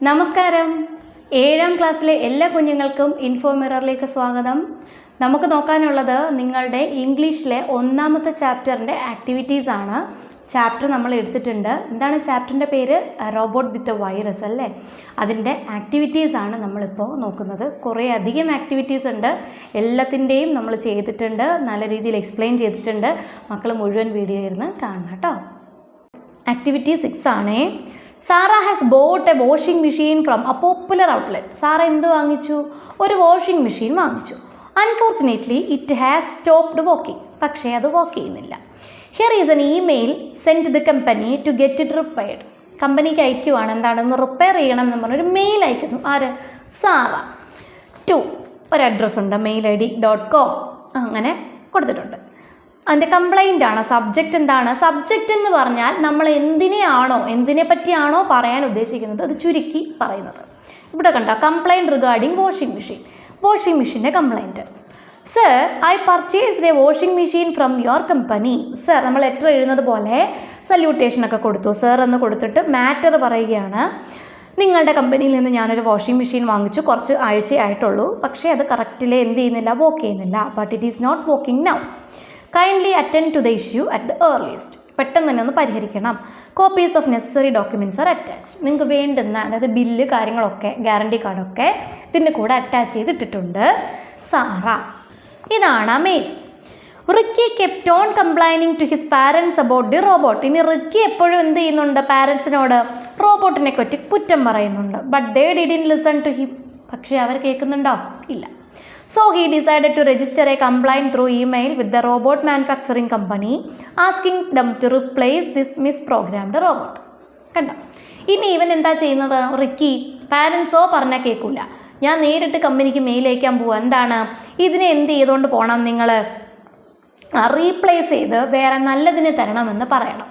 നമസ്കാരം. 7ാം ക്ലാസ്സിലെ എല്ലാ കുഞ്ഞുങ്ങൾക്കും ഇൻഫോ മിററിലേക്ക് സ്വാഗതം. നമുക്ക് നോക്കാനുള്ളത് നിങ്ങളുടെ ഇംഗ്ലീഷിലെ 1ാമത്തെ ചാപ്റ്ററിൻ്റെ ആക്ടിവിറ്റീസ് ആണ്. ചാപ്റ്റർ നമ്മൾ എടുത്തിട്ടുണ്ട്. എന്താണ് ചാപ്റ്ററിൻ്റെ പേര്? റോബോട്ട് വിത്ത് എ വൈറസ് അല്ലേ. അതിൻ്റെ ആക്ടിവിറ്റീസ് ആണ് നമ്മളിപ്പോൾ നോക്കുന്നത്. കുറേ അധികം ആക്ടിവിറ്റീസ് ഉണ്ട്. എല്ലാത്തിൻ്റെയും നമ്മൾ ചെയ്തിട്ടുണ്ട്, നല്ല രീതിയിൽ എക്സ്പ്ലെയിൻ ചെയ്തിട്ടുണ്ട്. മക്കൾ മുഴുവൻ വീഡിയോ ഇരുന്ന് കാണണം കേട്ടോ. ആക്ടിവിറ്റി 6 ആണേ. Zara has bought a washing machine from a popular outlet. Zara എന്ത് വാങ്ങിച്ചു? ഒരു വാഷിംഗ് മെഷീൻ വാങ്ങിച്ചു. Unfortunately it has stopped working. പക്ഷേ അത് വർക്ക് ചെയ്യുന്നില്ല. Here is an email send to the company to get it repaired. കമ്പനിക്ക് അയക്കുവാണ്, എന്താണെന്ന് റിപ്പയർ ചെയ്യണം എന്ന് പറഞ്ഞൊരു മെയിൽ അയക്കുന്നു. ആര്? സാറ. ഒരു അഡ്രസ്സ് ഉണ്ട്, mail.id.com അങ്ങനെ കൊടുത്തിട്ടുണ്ട്. അതിൻ്റെ കംപ്ലൈൻ്റ് ആണ്. സബ്ജക്റ്റ് എന്താണ്? സബ്ജക്റ്റ് എന്ന് പറഞ്ഞാൽ നമ്മൾ എന്തിനെ പറ്റിയാണോ പറയാൻ ഉദ്ദേശിക്കുന്നത് അത് ചുരുക്കി പറയുന്നത്. ഇവിടെ കണ്ട കംപ്ലൈൻറ്റ് റിഗാർഡിങ് വാഷിംഗ് മെഷീൻ്റെ complaint. Sir, I purchased a washing machine from your company. Sir, നമ്മൾ ലെറ്റർ എഴുതുന്നത് പോലെ സല്യൂട്ടേഷനൊക്കെ കൊടുത്തു. സർ എന്ന് കൊടുത്തിട്ട് മാറ്റർ പറയുകയാണ്. നിങ്ങളുടെ കമ്പനിയിൽ നിന്ന് ഞാനൊരു വാഷിംഗ് മെഷീൻ വാങ്ങിച്ചു, കുറച്ച് ആഴ്ചയായിട്ടുള്ളൂ. പക്ഷേ അത് കറക്റ്റിലെ എന്ത് ചെയ്യുന്നില്ല, വർക്ക് ചെയ്യുന്നില്ല. But it is not working now. Kindly attend to the issue at the earliest. പെട്ടെന്ന് തന്നെ ഒന്ന് പരിഹരിക്കണം. Copies of necessary documents are attached. നിങ്ങൾക്ക് വേണ്ടുന്ന, അതായത് ബില്ല് കാര്യങ്ങളൊക്കെ, ഗ്യാരണ്ടി കാർഡൊക്കെ ഇതിൻ്റെ കൂടെ അറ്റാച്ച് ചെയ്തിട്ടിട്ടുണ്ട്. സാറ. ഇതാണ് ആ mail. Ricky kept on complaining to his parents about the robot. ഇനി റിക്കി എപ്പോഴും എന്ത് ചെയ്യുന്നുണ്ട്? പാരൻസിനോട് റോബോട്ടിനെ പറ്റി കുറ്റം പറയുന്നുണ്ട്. But they didn't listen to him. പക്ഷേ അവർ കേൾക്കുന്നുണ്ടോ? ഇല്ല. So he decided to register a complaint through email with the robot manufacturing company asking them to replace this misprogrammed robot. കണ്ടോ? ഇനി ഇവൻ എന്താ ചെയ്യുന്നത്? റിക്കി പാരൻസോ പറഞ്ഞാൽ കേൾക്കില്ല. ഞാൻ നേരിട്ട് കമ്പനിക്ക് മെയിൽ അയക്കാൻ പോവുക. എന്താണ്? ഇതിനെ എന്ത് ചെയ്തുകൊണ്ട് പോകണം? നിങ്ങൾ റീപ്ലേസ് ചെയ്ത് വേറെ നല്ലതിനെ തരണമെന്ന് പറയണം.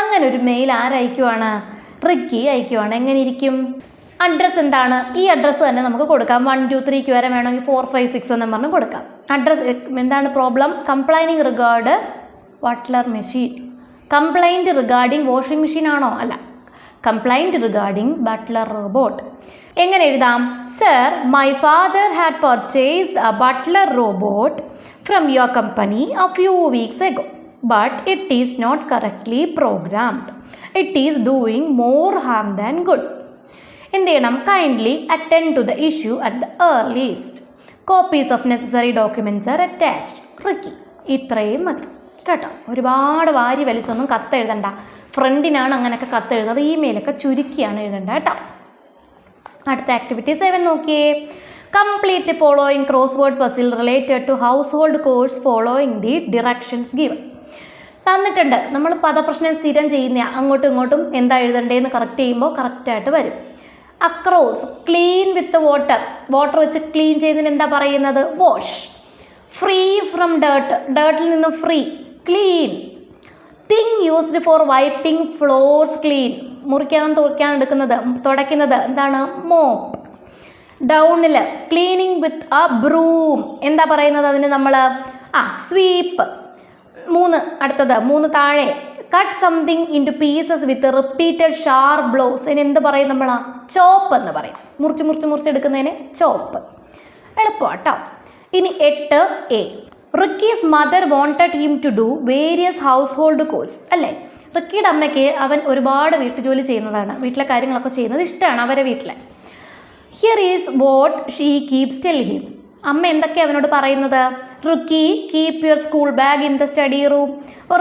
അങ്ങനെ ഒരു മെയിൽ ആരയക്കുവാണ്? റിക്കി അയക്കുവാണ്. എങ്ങനെ ഇരിക്കും? അഡ്രസ്സ് എന്താണ്? ഈ അഡ്രസ്സ് തന്നെ നമുക്ക് കൊടുക്കാം. 1 2 3 വരെ വേണമെങ്കിൽ 4 5 6 എന്ന് പറഞ്ഞ് കൊടുക്കാം. അഡ്രസ്സ് എന്താണ്? Problem complaining regard butler machine. Complaint regarding washing machine ആണോ? അല്ല, കംപ്ലൈൻറ്റ് റിഗാർഡിങ് ബട്ട്ലർ റോബോട്ട്. എങ്ങനെ എഴുതാം? Sir, my father had purchased a butler robot from your company a few weeks ago but it is not correctly programmed. It is doing more harm than good. എന്ത് ചെയ്യണം? Kindly attend to the issue at the earliest. Copies of necessary documents are attached. Ricky. ഇത്രയും മതി കേട്ടോ. ഒരുപാട് വാരി വലിച്ചൊന്നും കത്തെഴുതണ്ട. ഫ്രണ്ടിനാണ് അങ്ങനെയൊക്കെ കത്തെഴുതുന്നത്. ഇമെയിലൊക്കെ ചുരുക്കിയാണ് എഴുതേണ്ടത് കേട്ടോ. അടുത്ത ആക്ടിവിറ്റി 7 നോക്കിയേ. Complete following crossword puzzle related to household chores following the directions given. തന്നിട്ടുണ്ട്. നമ്മൾ പദപ്രശ്നം സ്ഥിരം ചെയ്യുന്ന അങ്ങോട്ടും ഇങ്ങോട്ടും എന്താ എഴുതണ്ടേന്ന് കറക്റ്റ് ചെയ്യുമ്പോൾ കറക്റ്റായിട്ട് വരും. അക്രോസ്, ക്ലീൻ വിത്ത് വാട്ടർ വെച്ച് ക്ലീൻ ചെയ്തതിന് എന്താ പറയുന്നത്? വാഷ്. ഫ്രീ ഫ്രം ഡേർട്ടിൽ നിന്ന് free, clean. Thing used for wiping floors, clean. മുറിക്കാൻ എടുക്കുന്നത്, തുടയ്ക്കുന്നത് എന്താണ്? മോപ്പ്. ഡൗണിൽ ക്ലീനിങ് വിത്ത് എ ബ്രൂം. എന്താ പറയുന്നത് അതിന് നമ്മൾ? സ്വീപ്പ്. 3 താഴെ cut something in two pieces with repeated sharp blows. ഇനി എന്ത് പറയും നമ്മൾ? ചോപ്പ് എന്ന് പറയും. മുറിച്ച് എടുക്കുന്നതിന് ചോപ്പ്. എളുപ്പമാട്ടോ. ഇനി 8A. Ricky's mother wanted him to do various household chores. അല്ലേ, റിക്കിയുടെ അമ്മയ്ക്ക് അവൻ ഒരുപാട് വീട്ടുജോലി ചെയ്യുന്നതാണ്, വീട്ടിലെ കാര്യങ്ങളൊക്കെ ചെയ്യുന്നത് ഇഷ്ടമാണ് അവരെ വീട്ടിലെ. Here is what she keeps tell him. അമ്മ എന്തൊക്കെയാണ് അവനോട് പറയുന്നത്? Ricky, keep your school bag in the study room.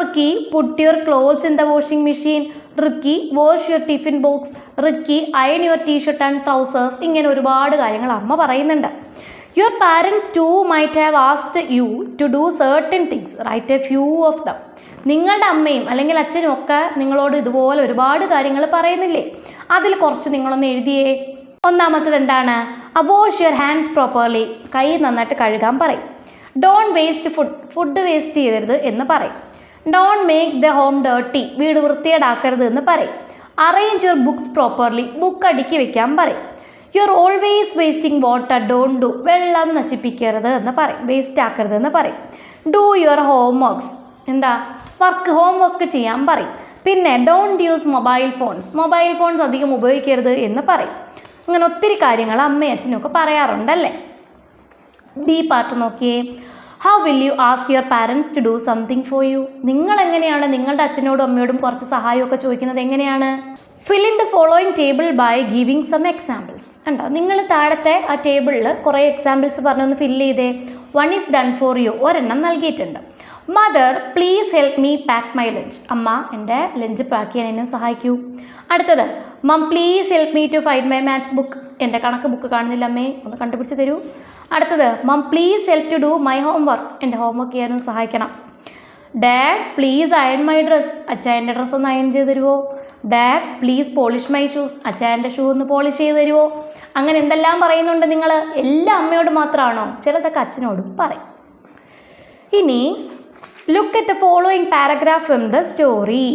Ricky, put your clothes in the washing machine. Ricky, wash your tiffin box. Ricky, iron your T-shirt and trousers. ഇങ്ങനെ ഒരുപാട് കാര്യങ്ങൾ അമ്മ പറയുന്നുണ്ട്. Your parents too might have asked you to do certain things, write a few of them. നിങ്ങളുടെ അമ്മയും അല്ലെങ്കിൽ അച്ഛനും ഒക്കെ നിങ്ങളോട് ഇതുപോലെ ഒരുപാട് കാര്യങ്ങൾ പറയുന്നില്ലേ? അതിൽ കുറച്ച് നിങ്ങളൊന്ന് എഴുതിയേ. ഒന്നാമത്തത് എന്താണ്? Wash your hands properly. കൈ നന്നായിട്ട് കഴുകാൻ പറയും. ഡോണ്ട് വേസ്റ്റ് ഫുഡ് വേസ്റ്റ് ചെയ്യരുത് എന്ന് പറയും. Don't make the home dirty. വീട് വൃത്തിയേടാക്കരുത് എന്ന് പറയും. Arrange your books properly. Book അടുക്കി വെക്കാൻ പറയും. You are always wasting water. Don't do. വെള്ളം നശിപ്പിക്കരുത് എന്ന് പറയും, വേസ്റ്റ് ആക്കരുത് എന്ന് പറയും. Do your home works. എന്താ? ഹോം വർക്ക് ചെയ്യാൻ പറയും. പിന്നെ ഡോണ്ട് യൂസ് മൊബൈൽ ഫോൺസ് അധികം ഉപയോഗിക്കരുത് എന്ന് പറയും. അങ്ങനെ ഒത്തിരി കാര്യങ്ങൾ അമ്മയും അച്ഛനും ഒക്കെ പറയാറുണ്ടല്ലേ. ബി പാർട്ട് നോക്കിയേ. How will you ask your parents to do something for you? നിങ്ങൾ എങ്ങനെയാണ് നിങ്ങളുടെ അച്ഛനോടും അമ്മയോടും കുറച്ച് സഹായമൊക്കെ ചോദിക്കുന്നത്? എങ്ങനെയാണ്? Fill in the following table by giving some examples. കണ്ടോ, നിങ്ങൾ താഴത്തെ ആ ടേബിളിൽ കുറേ എക്സാമ്പിൾസ് പറഞ്ഞൊന്ന് ഫില്ല് ചെയ്തേ. 1 ഈസ് ഡൺ ഫോർ യു, ഒരെണ്ണം നൽകിയിട്ടുണ്ട്. Mother please help me pack my lunch. അമ്മ എൻ്റെ ലഞ്ച് പാക്ക് ചെയ്യാൻ എന്നെ സഹായിക്കൂ. അടുത്തത്, mum please help me to find my maths book. എൻ്റെ കണക്ക് ബുക്ക് കാണുന്നില്ല അമ്മേ, ഒന്ന് കണ്ടുപിടിച്ച് തരൂ. അടുത്തത്, mum please help to do my homework. എൻ്റെ ഹോംവർക്ക് ചെയ്യാനും സഹായിക്കണം. Dad please iron my dress. അച്ഛാ എൻ്റെ ഡ്രസ്സ് ഒന്ന് അയൺ ചെയ്ത് തരുമോ? Dad please polish my shoes. അച്ഛാ എൻ്റെ ഷൂ ഒന്ന് പോളിഷ് ചെയ്ത് തരുമോ? അങ്ങനെ എന്തെല്ലാം പറയുന്നുണ്ട് നിങ്ങൾ? എല്ലാം അമ്മയോട് മാത്രമാണോ? ചിലതൊക്കെ അച്ഛനോടും പറയും. ഇനി look at the following paragraph from the story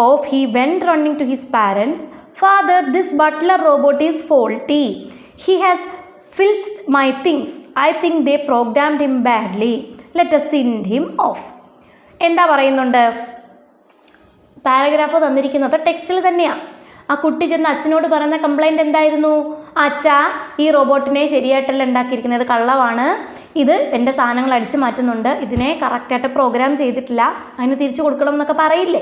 of he went running to his parents. Father, this butler robot is faulty. He has filched my things. I think they programmed him badly. Let us send him off. എന്താ പറയുന്നുണ്ട്? Paragraph തന്നിരിക്കുന്നത് ടെക്സ്റ്റിൽ തന്നെയാണ്. ആ കുട്ടി ചെന്ന് അച്ഛനോട് പറയുന്ന കംപ്ലൈൻറ്റ് എന്തായിരുന്നു? അച്ഛാ, ഈ റോബോട്ടിനെ ശരിയായിട്ടല്ല ഉണ്ടാക്കിയിരിക്കുന്നത്, കള്ളവാണ്. ഇത് എൻ്റെ സാധനങ്ങൾ അടിച്ചു മാറ്റുന്നുണ്ട്, ഇതിനെ കറക്റ്റായിട്ട് പ്രോഗ്രാം ചെയ്തിട്ടില്ല, അതിന് തിരിച്ചു കൊടുക്കണം എന്നൊക്കെ പറയില്ലേ?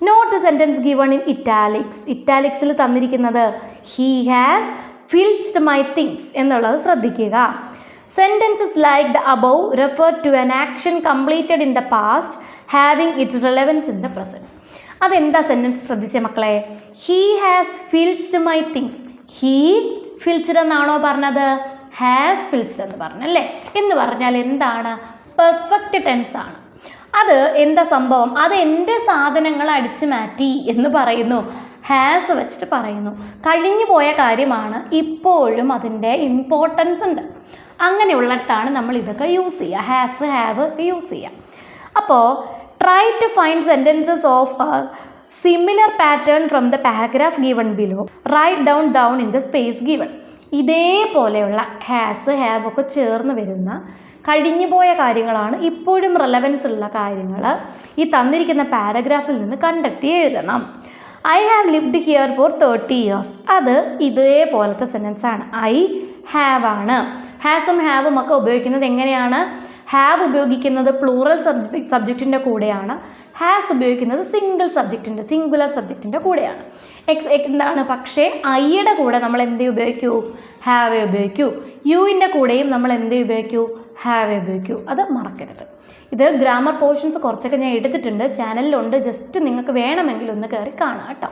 Note the sentence given in italics. ഇറ്റാലിക്സിൽ തന്നിരിക്കുന്നത് he has filched my things എന്നുള്ളത് ശ്രദ്ധിക്കുക. Sentences like the above refer to an action completed in the past having its relevance in the present. അതെന്താ സെൻറ്റൻസ് ശ്രദ്ധിച്ച മക്കളെ? He has filched my things. He filched എന്നാണോ പറഞ്ഞത്? Has ഫിൽച്ച്ഡ് എന്ന് പറഞ്ഞല്ലേ. എന്ന് പറഞ്ഞാൽ എന്താണ്? പെർഫെക്റ്റ് ടെൻസ് ആണ്. അത് എന്താ സംഭവം? അത് എൻ്റെ സാധനങ്ങൾ അടിച്ചു മാറ്റി എന്ന് പറയുന്നു. ഹാസ് വെച്ചിട്ട് പറയുന്നു. കഴിഞ്ഞു പോയ കാര്യമാണ്, ഇപ്പോഴും അതിൻ്റെ ഇമ്പോർട്ടൻസ് ഉണ്ട്. അങ്ങനെയുള്ളിടത്താണ് നമ്മൾ ഇതൊക്കെ യൂസ് ചെയ്യുക. ഹാസ്, ഹാവ് യൂസ് ചെയ്യുക. അപ്പോൾ try to find sentences of a similar pattern from the paragraph given below. Write down in the space given. ഇതേപോലെയുള്ള ഹാസ്, ഹാവ് ഒക്കെ ചേർന്ന് വരുന്ന കഴിഞ്ഞു പോയ കാര്യങ്ങളാണ്, ഇപ്പോഴും റെലവൻസ് ഉള്ള കാര്യങ്ങൾ ഈ തന്നിരിക്കുന്ന പാരഗ്രാഫിൽ നിന്ന് കണ്ടെത്തി എഴുതണം. I have lived here for 30 years. അത് ഇതേപോലത്തെ സെൻറ്റൻസ് ആണ്. ഐ ഹാവ് ആണ്. ഹാസും ഹാവും ഒക്കെ ഉപയോഗിക്കുന്നത് എങ്ങനെയാണ്? ഹാവ് ഉപയോഗിക്കുന്നത് പ്ലൂറൽ സബ്ജക്റ്റിൻ്റെ കൂടെയാണ്. ഹാസ് ഉപയോഗിക്കുന്നത് സിംഗുലർ സബ്ജക്റ്റിൻ്റെ കൂടെയാണ്. എന്താണ്? പക്ഷേ ഐയുടെ കൂടെ നമ്മൾ എന്ത് ഉപയോഗിക്കൂ? ഹാവ് ഉപയോഗിക്കൂ. യുവിൻ്റെ കൂടെയും നമ്മൾ എന്ത് ഉപയോഗിക്കൂ? ഹാവ് ഉപയോഗിക്കൂ. അത് മറക്കരുത്. ഇത് ഗ്രാമർ പോർഷൻസ് കുറച്ചൊക്കെ ഞാൻ എടുത്തിട്ടുണ്ട്, ചാനലിലുണ്ട്. ജസ്റ്റ് നിങ്ങൾക്ക് വേണമെങ്കിൽ ഒന്ന് കയറി കാണാം കേട്ടോ.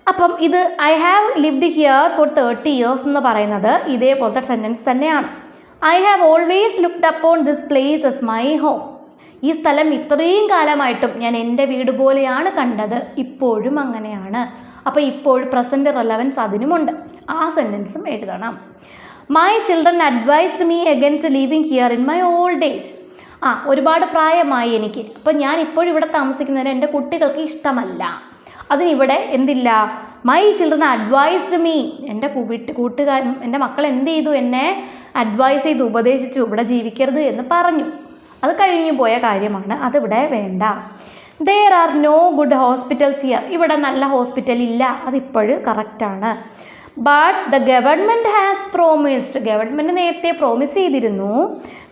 അപ്പം ഇത് I have lived here for 30 years എന്ന് പറയുന്നത് ഇതേപോലത്തെ സെൻറ്റൻസ് തന്നെയാണ്. I have always looked upon this place as my home. ഈ സ്ഥലം ഇത്രയും കാലമായിട്ടും ഞാൻ എൻ്റെ വീട് പോലെയാണ് കണ്ടത്, ഇപ്പോഴും അങ്ങനെയാണ്. അപ്പോൾ ഇപ്പോഴും പ്രസൻറ്റ് റെലവൻസ് അതിനുമുണ്ട്. ആ സെൻറ്റൻസും എഴുതണം. My children advised me against leaving here in my old age. ഒരുപാട് പ്രായമായി എനിക്ക്, അപ്പം ഞാൻ ഇപ്പോഴും ഇവിടെ താമസിക്കുന്നതിന് എൻ്റെ കുട്ടികൾക്ക് ഇഷ്ടമല്ല. അതിനിവിടെ എന്തില്ല? My children advised me. എൻ്റെ കൂട്ടുകാരൻ, എൻ്റെ മക്കൾ എന്ത് ചെയ്തു? എന്നെ അഡ്വൈസ് ചെയ്തു, ഉപദേശിച്ചു, ഇവിടെ ജീവിക്കരുത് എന്ന് പറഞ്ഞു. അത് കഴിഞ്ഞു പോയ കാര്യമാണ്, അതിവിടെ വേണ്ട. There are no good hospitals here. ഇവിടെ നല്ല ഹോസ്പിറ്റൽ ഇല്ല, അതിപ്പോഴും കറക്റ്റാണ്. But the government has promised. Government നേരത്തെ പ്രോമിസ് ചെയ്തിരുന്നു.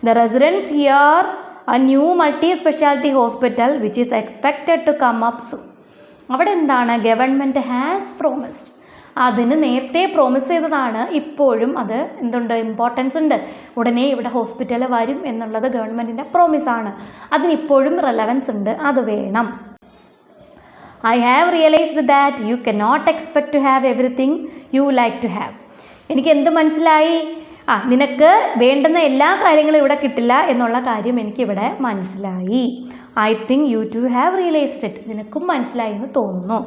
The residence here a new multi speciality hospital which is expected to come up soon. അവിടെ എന്താണ്? Government has promised. അതിന് നേരത്തെ പ്രോമിസ് ചെയ്തതാണ്, ഇപ്പോഴും അത് എന്തുണ്ട്? ഇമ്പോർട്ടൻസ് ഉണ്ട്. ഉടനെ ഇവിടെ ഹോസ്പിറ്റൽ വരും എന്നുള്ളത് ഗവൺമെൻറ്റിൻ്റെ പ്രോമിസാണ്. അതിനിപ്പോഴും റെലവൻസ് ഉണ്ട്, അത് വേണം. I have realised that you can not expect to have everything you like to have. എനിക്ക് എന്ത് മനസ്സിലായി? നിനക്ക് വേണ്ടുന്ന എല്ലാ കാര്യങ്ങളും ഇവിടെ കിട്ടില്ല എന്നുള്ള കാര്യം എനിക്കിവിടെ മനസ്സിലായി. I think you too have realised it. നിനക്കും മനസ്സിലായി എന്ന് തോന്നുന്നു.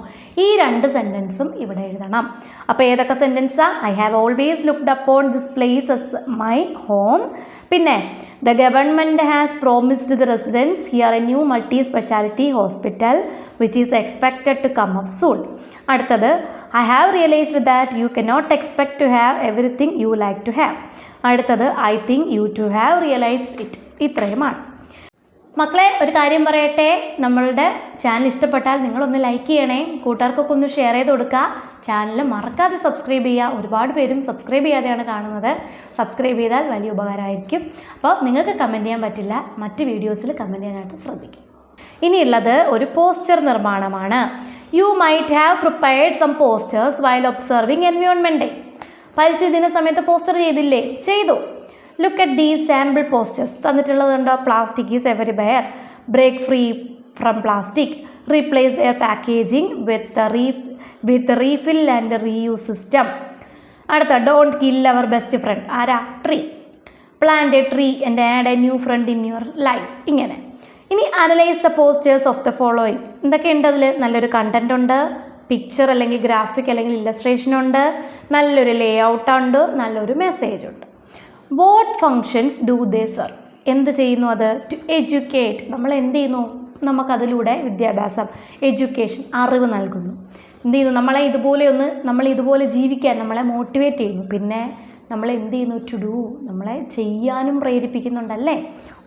ഈ രണ്ട് സെൻറ്റൻസും ഇവിടെ എഴുതണം. അപ്പോൾ ഏതൊക്കെ സെൻറ്റൻസാ? I have always looked upon this place as my home. പിന്നെ the government has promised the residence here a new multi speciality hospital which is expected to come up soon. അടുത്തത് I have realised that you cannot expect to have everything you like to have. അടുത്തത് I think you too have realised it. ഇത്രയുമാണ്. മക്കളെ ഒരു കാര്യം പറയട്ടെ, നമ്മളുടെ channel ഇഷ്ടപ്പെട്ടാൽ നിങ്ങളൊന്ന് ലൈക്ക് ചെയ്യണേ, കൂട്ടുകാർക്കൊക്കെ ഒന്ന് ഷെയർ ചെയ്ത് കൊടുക്കുക. ചാനൽ മറക്കാതെ സബ്സ്ക്രൈബ് ചെയ്യുക. ഒരുപാട് പേരും സബ്സ്ക്രൈബ് ചെയ്യാതെയാണ് കാണുന്നത്. സബ്സ്ക്രൈബ് ചെയ്താൽ വലിയ ഉപകാരമായിരിക്കും. അപ്പോൾ നിങ്ങൾക്ക് കമൻറ്റ് ചെയ്യാൻ പറ്റില്ല, മറ്റ് വീഡിയോസിൽ കമൻറ്റ് ചെയ്യാനായിട്ട് ശ്രദ്ധിക്കും. ഇനിയുള്ളത് ഒരു പോസ്റ്റർ നിർമ്മാണമാണ്. You might have prepared some posters while observing environment day. പരിസ്ഥിതി ദിന സമയത്ത് പോസ്റ്റർ ചെയ്തില്ലേ? ചെയ്തു. Look at these sample posters. തന്നിട്ടുള്ളതുണ്ടോ? Plastic is everywhere, break free from plastic, replace their packaging with refill and reuse system. അടുത്ത don't kill our best friend. ആരാ? Tree. Plant a tree and add a new friend in your life. ഇങ്ങനെ. ഇനി analyse the posters of the following. എന്തൊക്കെയുണ്ട് അതിൽ? നല്ലൊരു content ഉണ്ട്, picture അല്ലെങ്കിൽ graphic അല്ലെങ്കിൽ ഇല്ലസ്ട്രേഷൻ ഉണ്ട്, നല്ലൊരു ലേ ഔട്ടുണ്ട്, നല്ലൊരു മെസ്സേജ് ഉണ്ട്. What functions do they serve? എന്ത് ചെയ്യുന്നു അത്? To educate. നമ്മൾ എന്ത് ചെയ്യുന്നു? നമുക്കതിലൂടെ വിദ്യാഭ്യാസം, എഡ്യൂക്കേഷൻ, അറിവ് നൽകുന്നു. എന്ത് ചെയ്യുന്നു? നമ്മൾ ഇതുപോലെ ജീവിക്കാൻ നമ്മളെ മോട്ടിവേറ്റ് ചെയ്യുന്നു. പിന്നെ നമ്മളെ എന്ത് ചെയ്യുന്നു? ടു ഡു, നമ്മളെ ചെയ്യാനും പ്രേരിപ്പിക്കുന്നുണ്ടല്ലേ?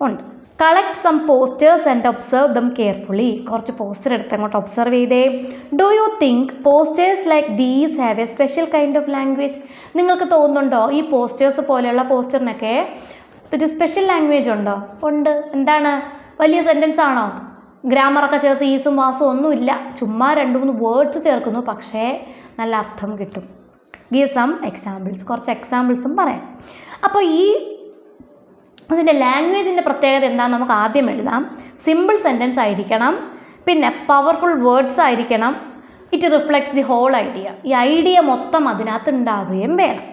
ഉണ്ട്. Collect some posters and observe them carefully. കുറച്ച് പോസ്റ്റർ എടുത്ത് അങ്ങോട്ട് ഒബ്സർവ് ചെയ്തേ. Do you think posters like these have a special kind of language? നിങ്ങൾക്ക് തോന്നുന്നുണ്ടോ ഈ പോസ്റ്റേഴ്സ് പോലെയുള്ള പോസ്റ്ററിനൊക്കെ ഒരു സ്പെഷ്യൽ ലാംഗ്വേജ് ഉണ്ടോ? ഉണ്ട്. എന്താണ്? വലിയ സെൻറ്റൻസ് ആണോ? ഗ്രാമറൊക്കെ ചേർത്ത് ഈസും വാസും ഒന്നുമില്ല, ചുമ്മാ 2-3 വേർഡ്സ് ചേർക്കുന്നു, പക്ഷേ നല്ല അർത്ഥം കിട്ടും. Give some examples. കുറച്ച് എക്സാമ്പിൾസും പറയാം. അപ്പോൾ അതിൻ്റെ ലാംഗ്വേജിൻ്റെ പ്രത്യേകത എന്താണെന്ന് നമുക്ക് ആദ്യം എഴുതാം. സിമ്പിൾ സെൻറ്റൻസ് ആയിരിക്കണം, പിന്നെ പവർഫുൾ വേർഡ്സ് ആയിരിക്കണം. It reflects the whole idea. ഈ ഐഡിയ മൊത്തം അതിനകത്ത് ഉണ്ടാവുകയും വേണം.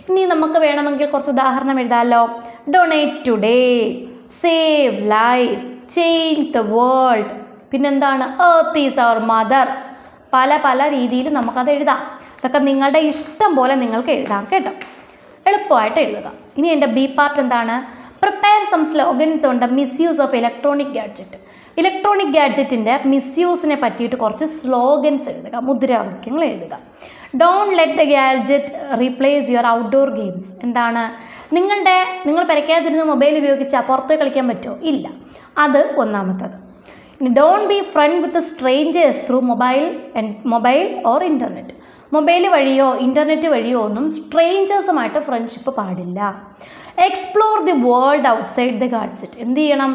ഇനി നമുക്ക് വേണമെങ്കിൽ കുറച്ച് ഉദാഹരണം എഴുതാമല്ലോ. Donate today, save life, change the world, പിന്നെന്താണ്? Earth is our mother. പല രീതിയിൽ നമുക്കത് എഴുതാം. അതൊക്കെ നിങ്ങളുടെ ഇഷ്ടം പോലെ നിങ്ങൾക്ക് എഴുതാം കേട്ടോ, എളുപ്പമായിട്ട് എഴുതുക. ഇനി എൻ്റെ ബി പാർട്ട് എന്താണ്? Prepare some slogans on the misuse of electronic gadget. Electronic ഗാഡ്ജറ്റിൻ്റെ മിസ്യൂസിനെ പറ്റിയിട്ട് കുറച്ച് സ്ലോഗൻസ് എഴുതുക, മുദ്രാവാക്യങ്ങൾ എഴുതുക. Don't let the gadget replace your outdoor games. എന്താണ്? നിങ്ങൾ പെരയ്ക്കാതിരുന്ന് മൊബൈൽ ഉപയോഗിച്ചാൽ പുറത്ത് കളിക്കാൻ പറ്റുമോ? ഇല്ല. അത് ഒന്നാമത്തത്. Don't be friend with strangers through mobile or internet. Mobile വഴിയോ ഇൻ്റർനെറ്റ് വഴിയോ ഒന്നും സ്ട്രേഞ്ചേഴ്സുമായിട്ട് ഫ്രണ്ട്ഷിപ്പ് പാടില്ല. Explore the world outside the gadget. എന്ത് ചെയ്യണം?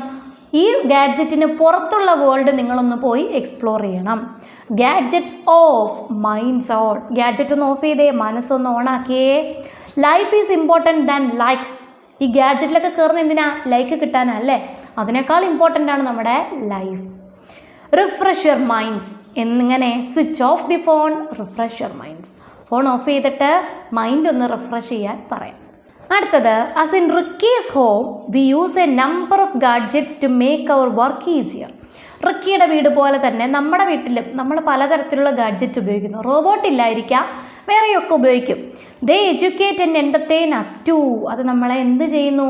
ഈ ഗാഡ്ജറ്റിന് പുറത്തുള്ള വേൾഡ് നിങ്ങളൊന്ന് പോയി എക്സ്പ്ലോർ ചെയ്യണം. Gadgets off, minds on. Gadget ഒന്ന് ഓഫ് ചെയ്തേ, മനസ്സൊന്ന് ഓണാക്കിയേ. Life is important than likes. ഈ ഗാഡ്ജറ്റിലൊക്കെ കയറുന്ന എന്തിനാ? ലൈക്ക് കിട്ടാനല്ലേ? അതിനേക്കാൾ ഇമ്പോർട്ടൻ്റ് ആണ് നമ്മുടെ ലൈഫ്. Refresh your minds. എന്നിങ്ങനെ switch off the phone, refresh your minds. Phone off ചെയ്തിട്ട് മൈൻഡ് ഒന്ന് റിഫ്രഷ് ചെയ്യാൻ പറയാം. അടുത്തത്, as in Ricky's home we use a number of gadgets to make our work easier. റിക്കിയുടെ വീട് പോലെ തന്നെ നമ്മുടെ വീട്ടിലും നമ്മൾ പലതരത്തിലുള്ള ഗാഡ്ജറ്റ് ഉപയോഗിക്കുന്നു. റോബോട്ട് ഇല്ലായിരിക്കാം, വേറെയൊക്കെ ഉപയോഗിക്കും. They educate and entertain us too. അത് നമ്മളെ എന്ത് ചെയ്യുന്നു?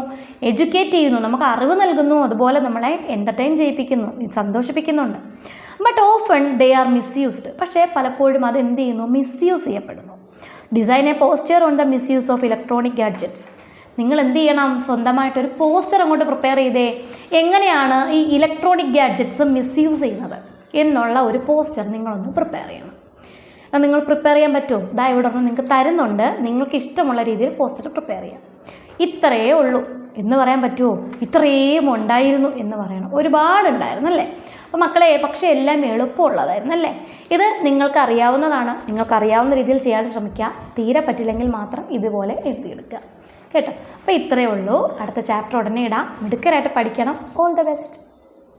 എഡ്യൂക്കേറ്റ് ചെയ്യുന്നു, നമുക്ക് അറിവ് നൽകുന്നു, അതുപോലെ നമ്മളെ എൻ്റർടൈൻ ചെയ്യിപ്പിക്കുന്നു, സന്തോഷിപ്പിക്കുന്നുണ്ട്. But often they are misused. പക്ഷേ പലപ്പോഴും അത് എന്ത് ചെയ്യുന്നു? മിസ്യൂസ് ചെയ്യപ്പെടുന്നു. Design a poster on the misuse of electronic gadgets. നിങ്ങൾ എന്ത് ചെയ്യണം? സ്വന്തമായിട്ടൊരു പോസ്റ്റർ അങ്ങോട്ട് പ്രിപ്പയർ ചെയ്തേ. എങ്ങനെയാണ് ഈ ഇലക്ട്രോണിക് ഗാഡ്ജറ്റ്സ് മിസ്യൂസ് ചെയ്യുന്നത് എന്നുള്ള ഒരു പോസ്റ്റർ നിങ്ങളൊന്ന് പ്രിപ്പയർ ചെയ്യണം. അത് നിങ്ങൾ പ്രിപ്പയർ ചെയ്യാൻ പറ്റുമോ? ഇവിടെ ഒരെണ്ണം നിങ്ങൾക്ക് തരുന്നുണ്ട്, നിങ്ങൾക്ക് ഇഷ്ടമുള്ള രീതിയിൽ പോസ്റ്റർ പ്രിപ്പയർ ചെയ്യാം. ഇത്രയേ ഉള്ളൂ എന്ന് പറയാൻ പറ്റുമോ? ഇത്രയും ഉണ്ടായിരുന്നു എന്ന് പറയണം. ഒരുപാടുണ്ടായിരുന്നു അല്ലേ? അപ്പോൾ മക്കളെ, പക്ഷേ എല്ലാം എളുപ്പമുള്ളതായിരുന്നല്ലേ? ഇത് നിങ്ങൾക്ക് അറിയാവുന്ന രീതിയിൽ ചെയ്യാൻ ശ്രമിക്കുക. തീരെ പറ്റില്ലെങ്കിൽ മാത്രം ഇതുപോലെ എഴുതിയെടുക്കുക കേട്ടോ. അപ്പോൾ ഇത്രയേ ഉള്ളൂ. അടുത്ത ചാപ്റ്റർ ഉടനെ ഇടാം. മിടുക്കരായിട്ട് പഠിക്കണം. All the best.